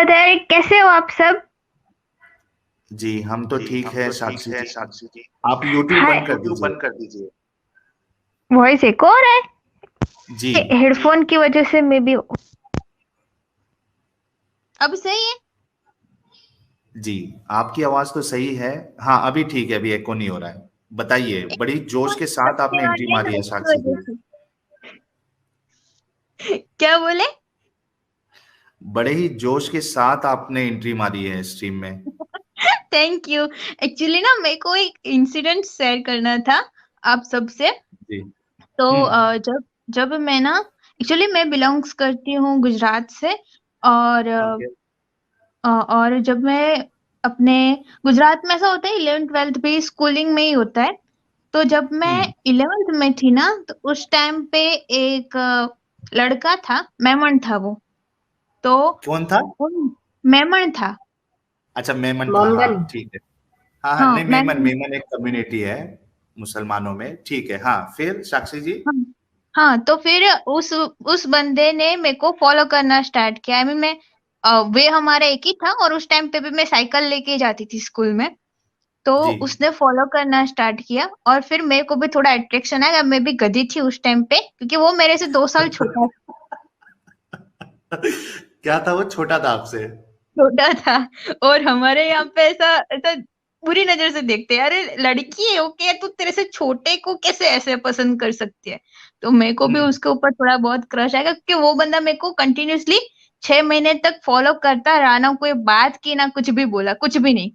Brother, कैसे हो आप सब? जी हम तो ठीक है साक्षी जी। आप यूट्यूब हाय। बंद कर दीजिए। वॉइस एक और है। जी हेडफोन की वजह से मे बी। अब सही है। जी, आपकी आवाज तो सही है। हाँ अभी ठीक है, अभी एको नहीं हो रहा है। बताइए, बड़ी जोश हेडफोन के साथ लगने आपने एंट्री वाले हैं मारी ना, है इसकी साक्षी वजह जी। से। क्या बोले? बड़े ही जोश के साथ आपने एंट्री मारी है स्ट्रीम में। Thank you. एक्चुअली ना, मेरे को एक इंसिडेंट शेयर करना था आप सबसे। जी। तो हम्म। जब जब मैं ना, एक्चुअली मैं बिलोंग्स करती हूँ गुजरात से। और ओके। और जब मैं अपने गुजरात में ऐसा होता है, 11th 12th भी स्कूलिंग में ही होता है। तो जब मैं हम्म। 11th में थी ना, तो उस टाइम पे एक लड़का था, मेमन था वो। तो कौन था? मेमन था। अच्छा मेमन था, हाँ मोमडन। ठीक है। हाँ हाँ, हाँ, नहीं मेमन मेमन। मेमन एक कम्युनिटी है मुसलमानों में, ठीक है। हाँ फिर साक्षी जी। हाँ। हाँ, तो फिर उस बंदे ने मेरे को फॉलो करना स्टार्ट किया। आई मीन मैं, वे हमारा एक ही था, और उस टाइम पे भी मैं साइकिल लेके जाती थी स्कूल में। तो जी। उसने फॉलो करना स्टार्ट किया, और फिर मेरे को भी थोड़ा अट्रैक्शन आया। मैं भी गधी थी उस टाइम पे, क्योंकि वो मेरे से 2 साल छोटा क्या था वो, छोटा था आपसे? छोटा था। और हमारे यहाँ पे ऐसा ऐसा बुरी नजर से देखते हैं, अरे लड़की है, ओके, तू तेरे से छोटे को कैसे ऐसे पसंद कर सकती है। तो मेरे को भी हम्म। उसके ऊपर थोड़ा बहुत क्रश आएगा, क्योंकि वो बंदा मेरे को कंटिन्यूअसली 6 महीने तक फॉलो करता रहा, ना कोई बात की ना कुछ भी बोला, कुछ भी नहीं।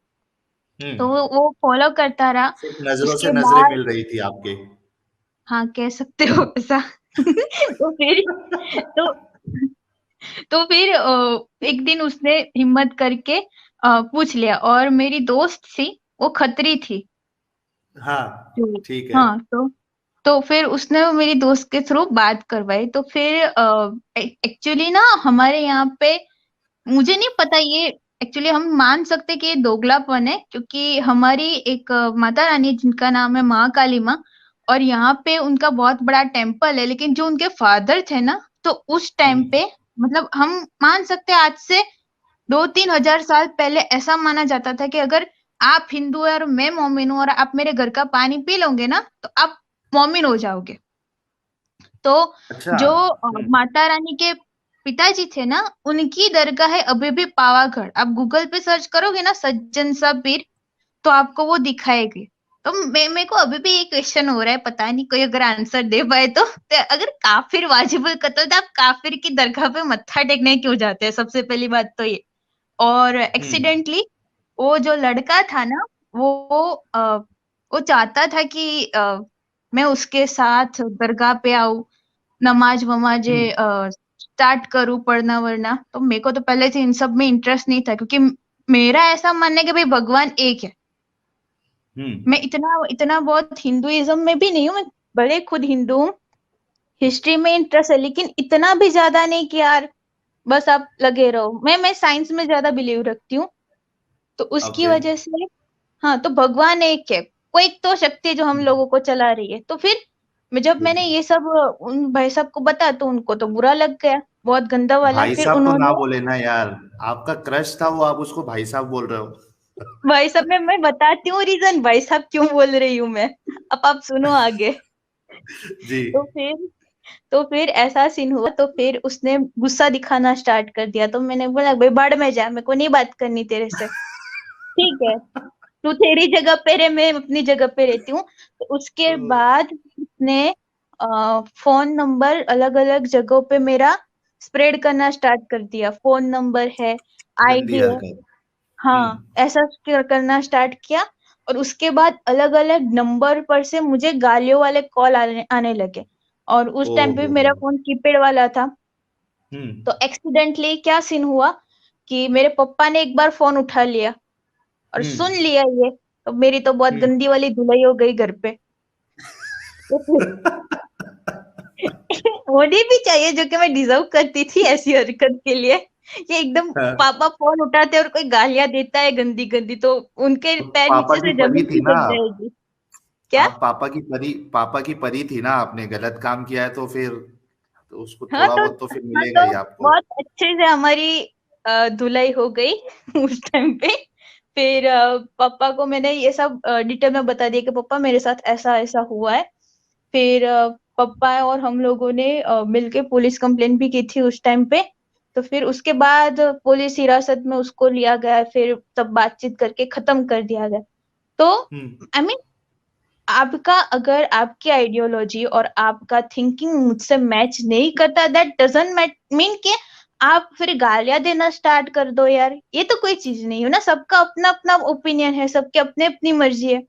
तो हम्म। वो फॉलो करता रहा। सिर्फ नजरों से उसके नजरें बाद, मिल रही थी आपके। हाँ, कह सकते हो ऐसा। तो फिर तो तो फिर एक दिन उसने हिम्मत करके पूछ लिया, और मेरी दोस्त थी, वो खतरी थी। हाँ जो ठीक है। हाँ, तो फिर उसने मेरी दोस्त के थ्रू बात करवाई। तो फिर एक्चुअली ना, हमारे यहाँ पे, मुझे नहीं पता ये, एक्चुअली हम मान सकते कि ये दोगलापन है, क्योंकि हमारी एक माता रानी जिनका नाम है माँ काली माँ, और यहाँ पे उनका बहुत बड़ा टेम्पल है। लेकिन जो उनके फादर थे ना, तो उस टाइम हम्म। पे, मतलब हम मान सकते हैं आज से 2-3 हजार साल पहले ऐसा माना जाता था कि अगर आप हिंदू है और मैं मोमिन हूँ, और आप मेरे घर का पानी पी लोगे ना, तो आप मोमिन हो जाओगे। तो अच्छा। जो हम्म। माता रानी के पिताजी थे ना, उनकी दरगाह है अभी भी पावागढ़। आप गूगल पे सर्च करोगे ना, सज्जन सा पीर, तो आपको वो दिखाएगी। तो मेरे को अभी भी ये क्वेश्चन हो रहा है, पता नहीं कोई अगर आंसर दे पाए तो अगर काफिर वाजिबुल कत्ल, तो आप काफिर की दरगाह पे मत्था टेकने क्यों जाते हैं? सबसे पहली बात तो ये। और हम्म। एक्सीडेंटली वो जो लड़का था ना, वो वो चाहता था कि मैं उसके साथ दरगाह पे आऊं, नमाज वमाजे हम्म। स्टार्ट करूं, पढ़ना वरना। तो मेरे को तो पहले से इन सब में इंटरेस्ट नहीं था, क्योंकि मेरा ऐसा मानना है कि भाई भगवान एक है। हम्म। मैं इतना इतना बहुत हिंदुइज्म में भी नहीं हूँ, मैं बड़े खुद हिंदू हूँ। हिस्ट्री में इंटरेस्ट है, लेकिन इतना भी ज्यादा नहीं कि यार बस आप लगे रहो। मैं साइंस में ज्यादा बिलीव रखती हूँ। तो उसकी ओके। वजह से, हाँ, तो भगवान एक है, कोई एक तो शक्ति है जो हम लोगों को चला रही है। तो फिर जब मैंने बिल्कुल। ये सब उन भाई साहब को बताया, तो उनको तो बुरा लग गया, बहुत गंदा वाला। भाई फिर साहब तो ना उन्होंने, बोले ना यार। आपका क्रश था वो, आप उसको भाई साहब बोल रहे हो। भाई साहब, मैं बताती हूँ रीजन भाई साहब क्यों बोल रही हूँ मैं। अब आप सुनो आगे। जी। तो फिर तो फिर ऐसा सीन हुआ, तो फिर उसने गुस्सा दिखाना स्टार्ट कर दिया। तो मैंने बोला, भाई बाढ़ में जा, मेरे को नहीं बात करनी तेरे से। ठीक है, तू तेरी जगह पे रहे, मैं अपनी जगह पे रहती हूँ। तो उसके बाद उसने फोन नंबर अलग अलग जगहों पे मेरा स्प्रेड करना स्टार्ट कर दिया। फोन नंबर है, गंदी आईडी है, हरकत। हाँ, ऐसा करना स्टार्ट किया। और उसके बाद अलग अलग नंबर पर से मुझे गालियों वाले कॉल आने लगे। और उस ओ टाइम पे हो। मेरा फोन कीपैड वाला था। हम्म। तो एक्सीडेंटली क्या सीन हुआ कि मेरे पापा ने एक बार फोन उठा लिया और सुन हम्म। लिया ये। तो मेरी तो बहुत हम्म। गंदी वाली धुलाई हो गई घर पे। तो फिर होनी भी चाहिए, जो कि मैं डिजर्व करती थी ऐसी हरकत के लिए। ये एकदम, हाँ, पापा फोन उठाते और कोई गालियां देता है गंदी गंदी, तो उनके तो पैर पापा नीचे की से परी जमीन थी ना खिसक आप। जाएगी। क्या? आप पापा की परी थी ना, आपने गलत काम किया है तो फिर तो उसको हाँ, थोड़ा तो बहुत तो फिर हाँ, मिलेगा तो ही आपको। बहुत अच्छे से हमारी धुलाई हो गई उस टाइम पे। फिर पापा को मैंने ये सब डिटेल में बता दिया कि पापा मेरे साथ ऐसा ऐसा हुआ है। फिर पापा और हम लोगों ने मिलके पुलिस कंप्लेंट भी की थी उस टाइम पे। तो फिर उसके बाद पुलिस हिरासत में उसको लिया गया, फिर सब बातचीत करके खत्म कर दिया गया। तो आई मीन आपका, अगर आपकी आइडियोलॉजी और आपका थिंकिंग मुझसे मैच नहीं करता, दैट डजंट मीन कि आप फिर गालियां देना स्टार्ट कर दो यार, ये तो कोई चीज नहीं है ना। सबका अपना अपना ओपिनियन है, सबके अपने अपनी मर्जी है।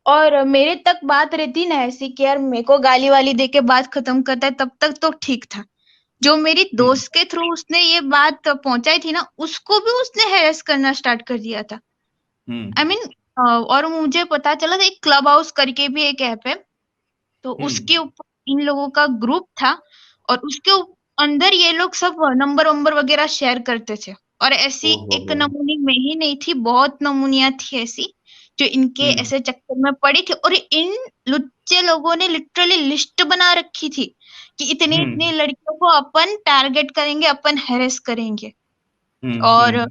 और मेरे तक बात रहती ना ऐसी कि यार मेरे को गाली वाली दे के बात खत्म करता है, तब तक तो ठीक था। जो मेरी दोस्त के थ्रू उसने ये बात पहुंचाई थी ना, उसको भी उसने हैरेस करना स्टार्ट कर दिया था। आई मीन और मुझे पता चला था एक क्लब हाउस करके भी एक ऐप है, तो उसके ऊपर इन लोगों का ग्रुप था, और उसके अंदर ये लोग सब नंबर वंबर वगैरह शेयर करते थे। और ऐसी एक नमूनी में ही नहीं थी, बहुत नमूनियां थी ऐसी जो इनके ऐसे चक्कर में पड़ी थी। और इन लुच्चे लोगों ने लिटरली लिस्ट बना रखी थी कि इतनी इतनी लड़कियों को अपन टारगेट करेंगे, अपन हैरेस करेंगे। और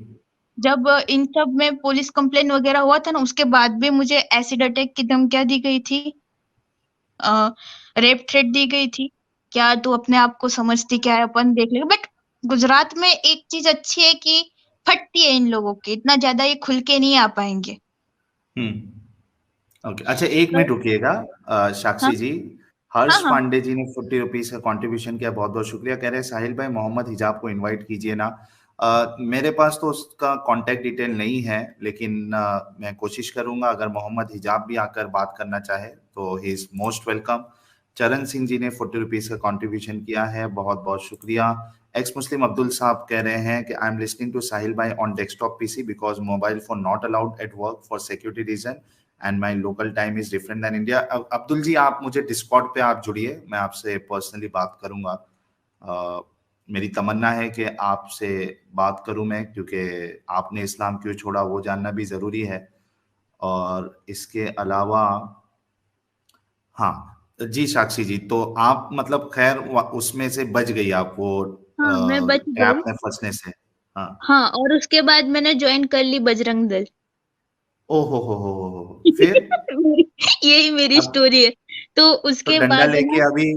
जब इन सब में पुलिस कंप्लेन वगैरह हुआ था ना, उसके बाद भी मुझे एसिड अटैक की धमकियां दी गई थी, रेप थ्रेट दी गई थी। क्या तू अपने आप को समझती क्या है, अपन देख लेंगे। बट गुजरात में एक चीज अच्छी है कि फटती है इन लोगों की, इतना ज्यादा ये खुल के नहीं आ पाएंगे। ओके, अच्छा एक मिनट रुकिएगा साक्षी हाँ जी। हर्ष हाँ पांडे जी ने 40 रुपीज का कंट्रीब्यूशन किया, बहुत बहुत शुक्रिया। कह रहे हैं साहिल भाई मोहम्मद हिजाब को इनवाइट कीजिए ना। मेरे पास तो उसका कांटेक्ट डिटेल नहीं है, लेकिन मैं कोशिश करूंगा। अगर मोहम्मद हिजाब भी आकर बात करना चाहे तो ही इज मोस्ट वेलकम। चरण सिंह जी ने 40 रुपीज का कंट्रीब्यूशन किया है, बहुत बहुत शुक्रिया। एक्स मुस्लिम अब्दुल साहब कह रहे हैं कि I am listening to Sahil भाई on desktop PC because mobile phone not allowed at work for security reason and my local time is different than India. Abdul ji आप मुझे डिस्कॉर्ड पे आप जुड़िए, मैं आपसे पर्सनली बात करूंगा। मेरी तमन्ना है कि आपसे बात करूं मैं, क्योंकि आपने इस्लाम क्यों छोड़ा वो जानना भी जरूरी है। और इसके अलावा हाँ जी साक्षी जी, तो आप मतलब खैर उसमें से बच गई आप, वो हाँ, मैं बच ट्रैप गई। में फंसने से। हाँ हाँ, और उसके बाद मैंने ज्वाइन कर ली बजरंग दल। ओ फिर यही मेरी अब स्टोरी है। तो तो उसके डंडा बाद लेके ना, अभी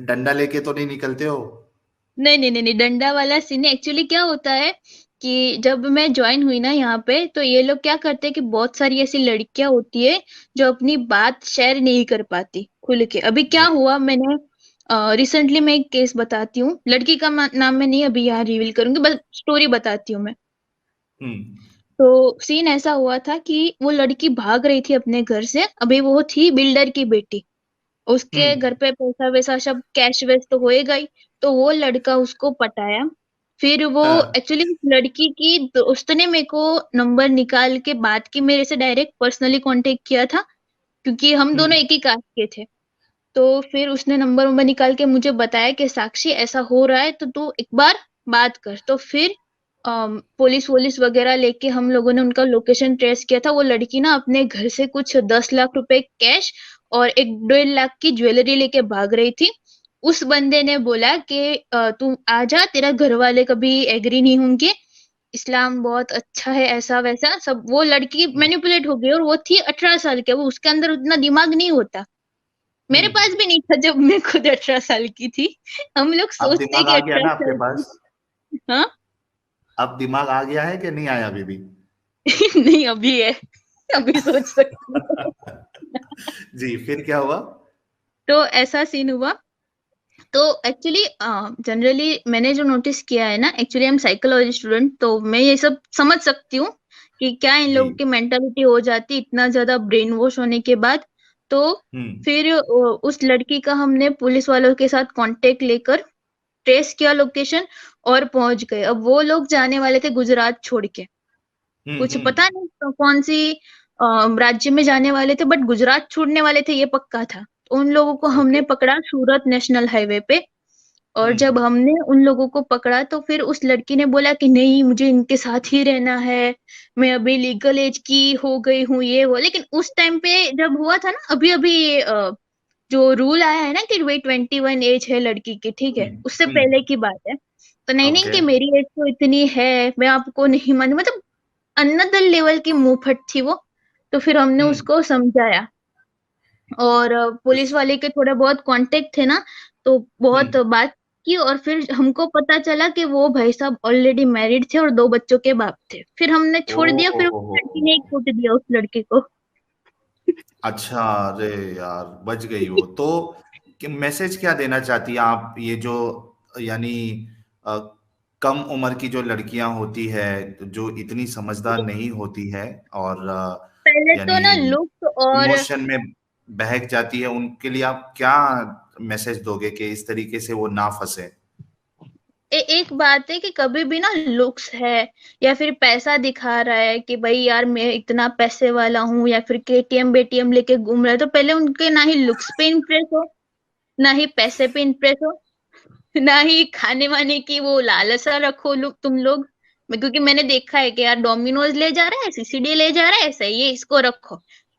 डंडा लेके तो नहीं निकलते हो? नहीं नहीं नहीं नहीं, डंडा वाला सीन एक्चुअली क्या होता है कि जब मैं ज्वाइन हुई ना यहाँ पे, तो ये लोग क्या करते हैं कि बहुत सारी ऐसी लड़कियां होती है जो अपनी बात शेयर नहीं कर पाती खुल के। अभी क्या जी। हुआ, मैंने रिसेंटली मैं एक केस बताती हूँ, लड़की का नाम मैं नहीं अभी यहाँ रिवील करूंगी, बस स्टोरी बताती हूँ मैं। हम्म तो सीन ऐसा हुआ था कि वो लड़की भाग रही थी अपने घर से। अभी वो थी बिल्डर की बेटी, उसके घर हम्म पे पैसा वैसा सब कैश वैश तो होएगा ही। तो वो लड़का उसको पटाया। फिर वो हाँ, एक्चुअली उस लड़की की दोस्त ने मेरे को नंबर निकाल के बात की, मेरे से डायरेक्ट पर्सनली कांटेक्ट किया था, क्योंकि हम दोनों हम्म एक ही कास्ट के थे। तो फिर उसने नंबर वंबर निकाल के मुझे बताया कि साक्षी ऐसा हो रहा है, तो तू एक बार बात कर। तो फिर पुलिस वोलिस वगैरह लेके हम लोगों ने उनका लोकेशन ट्रेस किया था। वो लड़की ना अपने घर से कुछ 10 लाख रुपए कैश और 1-1.5 लाख की ज्वेलरी लेके भाग रही थी। उस बंदे ने बोला कि तू आजा, तेरा घर वाले कभी एग्री नहीं होंगे, इस्लाम बहुत अच्छा है, ऐसा वैसा सब। वो लड़की मैनिपुलेट हो गई, और वो थी 18 साल के, वो उसके अंदर उतना दिमाग नहीं होता। मेरे पास हम्म। भी नहीं था जब मैं खुद 18 साल की थी। हम लोग अब सोचते दिमाग कि आ गया अठारह ना आपके साल की पास? हाँ। अब दिमाग आ गया है कि नहीं आया अभी भी? नहीं, अभी है, अभी सोच सकती हूँ। जी, फिर क्या हुआ? तो ऐसा सीन हुआ। तो एक्चुअली जनरली मैंने जो नोटिस किया है ना, actually I am psychology student, तो मैं ये सब समझ सकती हूँ कि क्या इन जी। लोगों की मेंटालिटी हो जाती इतना ज्यादा ब्रेन वॉश होने के बाद। तो हम्म फिर उस लड़की का हमने पुलिस वालों के साथ कांटेक्ट लेकर ट्रेस किया लोकेशन, और पहुंच गए। अब वो लोग जाने वाले थे गुजरात छोड़ के, कुछ पता हम्म। नहीं तो कौन सी राज्य में जाने वाले थे, बट गुजरात छोड़ने वाले थे ये पक्का था। तो उन लोगों को हमने ओके। पकड़ा सूरत नेशनल हाईवे पे। और जब हम्म हमने उन लोगों को पकड़ा, तो फिर उस लड़की ने बोला कि नहीं, मुझे इनके साथ ही रहना है, मैं अभी लीगल एज की हो गई हूँ, ये वो। लेकिन उस टाइम पे जब हुआ था ना, अभी अभी ये जो रूल आया है ना कि भाई 21 एज है लड़की की, ठीक है, उससे पहले हम्म। की बात है। तो नहीं नहीं ओके। कि मेरी एज तो इतनी है, मैं आपको नहीं मानू, मतलब अनदर लेवल की मुंहफट थी वो। तो फिर हमने हम्म। उसको समझाया, और पुलिस वाले के थोड़ा बहुत कांटेक्ट थे ना, तो बहुत हम्म। बात की, और फिर हमको पता चला कि वो भाई साहब ऑलरेडी मैरिड थे और 2 बच्चों के बाप थे। फिर हमने ओ छोड़ दिया, हो फिर उस हो हो लड़की हो। ने ही कूट दिया उस लड़के को। अच्छा, अरे यार बच गई वो तो। कि मैसेज क्या देना चाहती हैं आप, ये जो यानी अ, कम उम्र की जो लड़कियां होती है, जो इतनी समझदार नहीं होती है, और पहले तो यानी ना लुक और इमोशन में बहक जाती है, उनके लिए आप क्या मैसेज दोगे कि इस तरीके से वो ना फंसे? एक बात है कि कभी भी ना लुक्स है या फिर पैसा दिखा रहा है कि भाई यार मैं इतना पैसे वाला हूँ, या फिर केटीएम बेटीएम लेके घूम रहा है, तो पहले उनके ना ही लुक्स पे इम्प्रेस हो, ना ही पैसे पे इम्प्रेस हो, ना ही खाने वाने की वो लालसा रखो लोग तुम लोग। क्योंकि मैंने देखा है कि यार डोमिनोज ले जा रहा है, सीसीडी ले जा रहा है, सही है इसको रखो,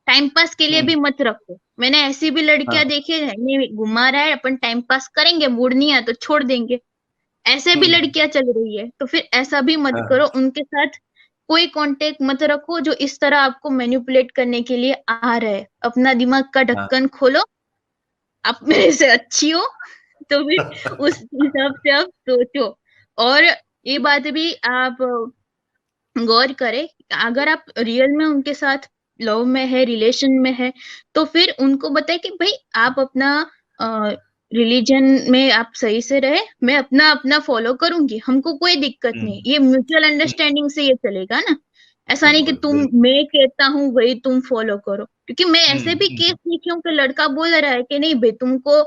टाइम पास के लिए भी हम्म। मत रखो। मैंने ऐसी भी लड़कियां हाँ। देखी है, नहीं घुमा रहा है अपन टाइम पास करेंगे, मूड नहीं आया तो छोड़ देंगे, ऐसे भी हम्म। लड़कियां चल रही है। तो फिर ऐसा भी मत हाँ। करो, उनके साथ कोई कांटेक्ट मत रखो जो इस तरह आपको मैनिपुलेट करने के लिए आ रहा है। अपना दिमाग का हाँ। ढक्कन खोलो, आप मेरे से अच्छी हो, तो फिर उस हिसाब से आप सोचो। और ये बात भी आप गौर करें, अगर आप रियल में उनके साथ लव में है, रिलेशन में है, तो फिर उनको बताए कि भाई आप अपना रिलीजन में आप सही से रहे, मैं अपना अपना फॉलो करूंगी, हमको कोई दिक्कत नहीं, हम्म। ये म्यूचुअल हम्म। अंडरस्टैंडिंग से ये चलेगा ना। ऐसा नहीं कि बिल्कुल तुम, बिल्कुल। मैं कहता हूँ वही तुम फॉलो करो, क्योंकि मैं ऐसे भी केस हम्म। देखी हूँ कि लड़का बोल रहा है कि नहीं भाई तुमको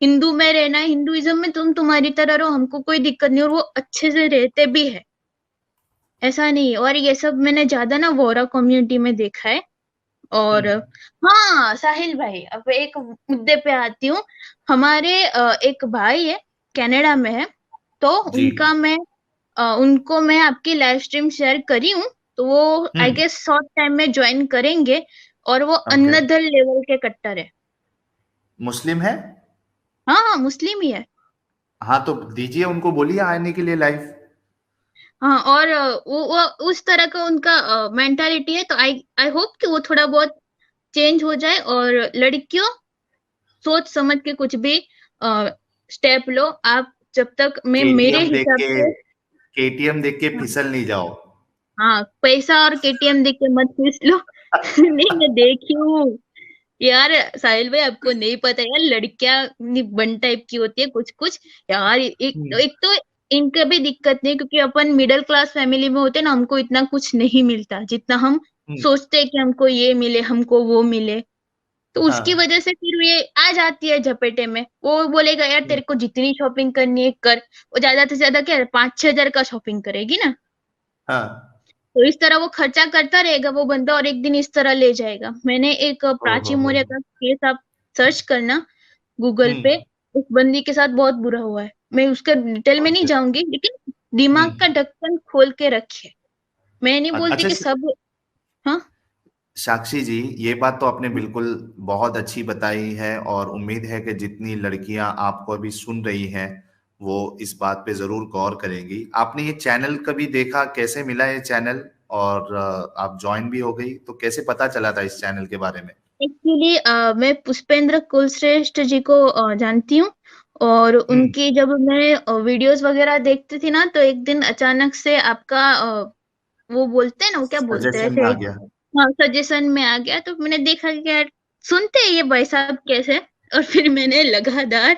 हिंदू में रहना है, हिंदुइज्म में तुम तुम्हारी तरह रहो, हमको कोई दिक्कत नहीं, और वो अच्छे से रहते भी है, ऐसा नहीं है। और ये सब मैंने ज्यादा ना वोरा कम्युनिटी में देखा है। और हम्म। हाँ साहिल भाई, अब एक मुद्दे पे आती हूँ। हमारे एक भाई है, कनाडा में है, तो जी। उनको मैं आपकी लाइव स्ट्रीम शेयर करी हूँ, तो वो आई हम्म। गेस शॉर्ट टाइम में ज्वाइन करेंगे। और वो ओके। अनदर लेवल के कट्टर है। मुस्लिम है? हाँ हाँ, मुस्लिम ही है। हाँ, तो दीजिए, उनको बोलिए आने के लिए लाइव। हाँ, और वो उस तरह का उनका मेंटालिटी है, तो आई आई होप कि वो थोड़ा बहुत चेंज हो जाए। और लड़कियों, सोच समझ के कुछ भी स्टेप लो आप, जब तक मैं मेरे केटीएम देख हिसाब के से। केटीएम देख के हाँ फिसल नहीं जाओ। हाँ, पैसा और केटीएम देख के मत पूछ लो। नहीं मैं देखी हूँ यार, साहिल भाई आपको नहीं पता यार, लड़कियां वन टाइप की होती है कुछ कुछ। यार हम्म। एक तो इनका भी दिक्कत नहीं, क्योंकि अपन मिडिल क्लास फैमिली में होते हैं ना, हमको इतना कुछ नहीं मिलता जितना हम हम्म। सोचते हैं कि हमको ये मिले, हमको वो मिले। तो उसकी हाँ। वजह से फिर ये आ जाती है झपेटे में, वो बोलेगा यार हम्म। तेरे को जितनी शॉपिंग करनी है कर। वो ज्यादा से ज्यादा क्या 5-6 हजार का शॉपिंग करेगी ना। हाँ। तो इस तरह वो खर्चा करता रहेगा वो बंदा, और एक दिन इस तरह ले जाएगा। मैंने एक ओ प्राची हो। मौर्य का केस आप सर्च करना गूगल पे, हम्म। उस बंदी के साथ बहुत बुरा हुआ है। मैं उसके डिटेल में नहीं ओके। जाऊंगी, लेकिन दिमाग हम्म। का ढक्कन खोल के रखिए। मैं नहीं बोलती अच्छा, कि सब। हाँ साक्षी जी, ये बात तो आपने बिल्कुल बहुत अच्छी बताई है, और उम्मीद है कि जितनी लड़कियां आपको अभी सुन रही हैं वो इस बात पे जरूर गौर करेंगी। आपने ये चैनल कभी देखा, कैसे मिला ये चैनल? और आप ज्वाइन भी हो गई, तो कैसे पता चला था इस चैनल के बारे में? एक्चुअली मैं पुष्पेंद्र कुलश्रेष्ठ जी को जानती हूँ। और हम्म। उनकी जब मैं वीडियोस वगैरह देखती थी ना, तो एक दिन अचानक से आपका वो बोलते हैं ना, वो क्या बोलते हैं सजेशन में ऐसे, आ गया। हाँ सजेशन में आ गया। तो मैंने देखा कि यार सुनते हैं ये भाई साहब कैसे। और फिर मैंने लगातार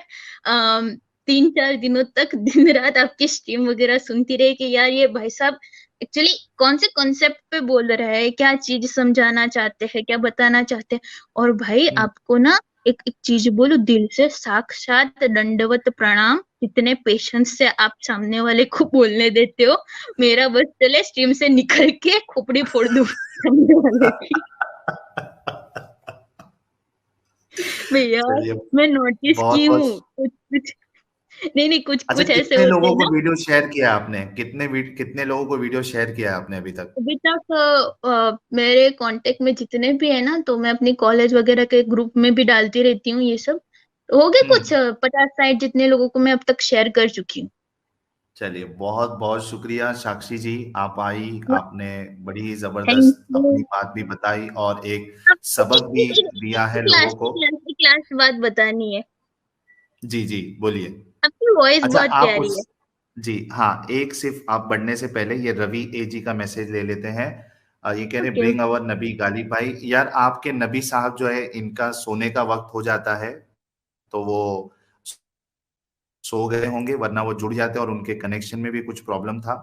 3-4 दिनों तक दिन रात आपकी स्ट्रीम वगैरह सुनती रही कि यार ये भाई साहब एक्चुअली कौन से कॉन्सेप्ट पे बोल रहा है, क्या चीज समझाना चाहते हैं, क्या बताना चाहते हैं। और भाई हम्म। आपको ना एक चीज बोलू दिल से, साक्षात दंडवत प्रणाम, इतने पेशेंस से आप सामने वाले को बोलने देते हो। मेरा बस चले स्ट्रीम से निकल के खोपड़ी फोड़ दूं सामने वाले की। भैया चलिए, मैं नोटिस बहुत की हूँ बहुत। कुछ कुछ, नहीं नहीं कुछ अच्छा, कुछ ऐसे कितने होते लोगों हैं को ना। वीडियो शेयर किया आपने? कितने लोगों को वीडियो शेयर किया आपने अभी तक? अभी तक मेरे कांटेक्ट में जितने भी है ना, तो मैं अपनी कॉलेज वगैरह के ग्रुप में भी डालती रहती हूँ ये सब। तो हो गए कुछ हम्म। 50-60 जितने लोगों को मैं अब तक शेयर कर चुकी हूँ। चलिए, बहुत बहुत शुक्रिया साक्षी जी, आप आई, आपने बड़ी ही थैंक जबरदस्त यू। अपनी बात भी बताई और एक आपको सबक भी दिया है लोगों को। एक लास्ट बात बतानी है। जी जी, बोलिए। आपकी वॉइस अच्छा, बहुत आप प्यारी है। उस जी हाँ, एक सिर्फ आप बढ़ने से पहले ये रवि ए जी का मैसेज ले लेते हैं। ये कह रहे ओके ब्रिंग ओके। अवर नबी गालिब भाई। यार, आपके नबी साहब जो है, इनका सोने का वक्त हो जाता है, तो वो सो गए होंगे, वरना वो जुड़ जाते और उनके कनेक्शन में भी कुछ प्रॉब्लम था।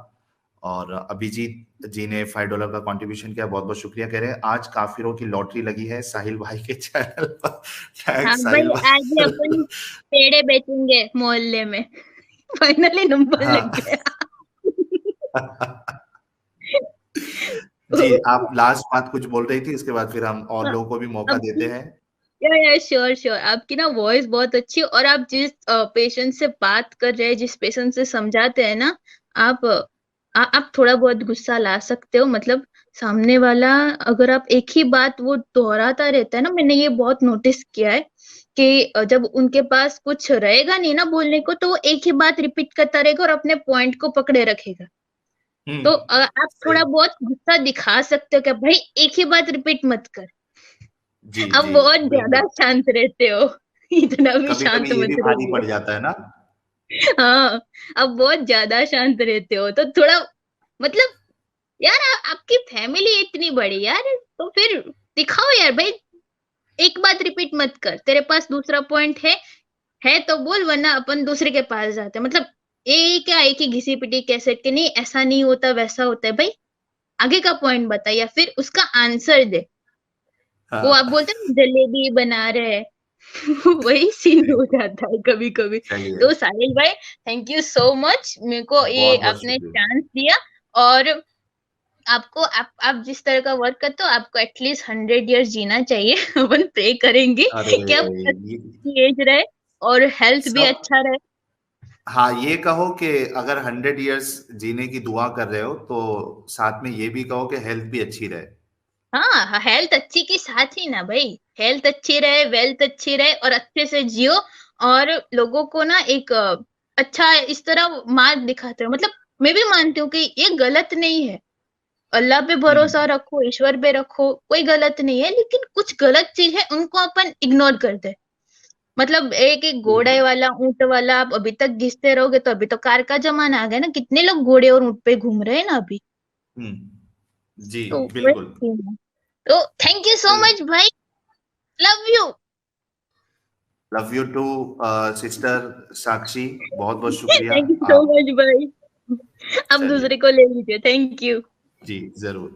और अभिजीत जी ने $5 का कंट्रीब्यूशन किया, बहुत बहुत शुक्रिया। कह रहे हैं आज काफिरों की लॉटरी लगी है साहिल भाई के चैनल पर। हाँ थैंक्स साहिल भाई, आज ही भाई। अपन पेड़े बेचेंगे मोहल्ले में। फाइनली नंबर लग हाँ। गया। जी, आप लास्ट बात कुछ बोल रही थी, इसके बाद फिर हम और हाँ, लोगों को भी मौका अब देते हैं। या श्योर श्योर, आपकी ना वॉइस बहुत अच्छी है, और आप जिस पेशेंट से बात कर रहे हैं, जिस पेशेंट से समझाते हैं ना, आप आप थोड़ा बहुत गुस्सा ला सकते हो। मतलब सामने वाला, अगर आप एक ही बात वो दोहराता रहता है ना, मैंने ये बहुत नोटिस किया है कि जब उनके पास कुछ रहेगा नहीं ना बोलने को, तो वो एक ही बात रिपीट करता रहेगा और अपने पॉइंट को पकड़े रखेगा। तो आप सही। थोड़ा बहुत गुस्सा दिखा सकते हो कि भाई एक ही बात रिपीट मत कर। जी आप जी, बहुत ज्यादा बिल्कुल। शांत रहते हो। इतना भी कभी शांत कभी ये मत भी भारी रहिए। पड़ जाता है ना। हाँ, आप बहुत ज्यादा शांत रहते हो, तो थोड़ा मतलब यार, आपकी फैमिली इतनी बड़ी यार, तो फिर दिखाओ यार भाई। एक बात रिपीट मत कर, तेरे पास दूसरा पॉइंट है तो बोल, वरना अपन दूसरे के पास जाते हैं। मतलब ये क्या, एक ही घिसी पिटी कैसेट के नहीं, ऐसा नहीं होता वैसा होता है भाई। आगे का पॉइंट बता या फिर उसका आंसर दे। वो आप हाँ। बोलते हैं ना, जलेबी बना रहे हैं। वही सीन हो जाता है कभी कभी। चलिए, तो साहिल भाई, थैंक यू सो मच, मेरे को ये बहुत बहुत आपने शुक्रिया। चांस दिया। और आपको, आप जिस तरह का वर्क करते हो, आपको एटलीस्ट 100 ईयर्स जीना चाहिए। अपन प्रे करेंगे अरे, कि आप ये अच्छी एज रहे और हेल्थ भी सब, अच्छा रहे। हाँ, ये कहो कि अगर 100 इयर्स जीने की दुआ कर रहे हो, तो साथ में ये भी कहो कि हेल्थ भी अच्छी रहे। हाँ, हेल्थ अच्छी के साथ ही ना भाई, हेल्थ अच्छी रहे, वेल्थ अच्छी रहे, और अच्छे से जियो। और लोगों को ना एक अच्छा इस तरह मार्ग दिखाते हो। मतलब मैं भी मानती हूँ कि ये गलत नहीं है। अल्लाह पे भरोसा हम्म। रखो, ईश्वर पे रखो, कोई गलत नहीं है, लेकिन कुछ गलत चीज है उनको अपन इग्नोर कर दे। मतलब एक एक घोड़े बिल्कुल। वाला, ऊंट वाला, आप अभी तक घिसते रहोगे तो अभी तो कार का जमाना आ गया ना, कितने लोग घोड़े और ऊंट पे घूम रहे हैं ना अभी। जी, तो वही बिल्कुल। सीन है। तो थैंक यू सो मच भाई, love you. Love you too sister Sakshi, बहुत बहुत शुक्रिया। थैंक यू सो आप मच भाई। अब चलिए। दूसरे को ले लीजिए, थैंक यू। जी, जरूर।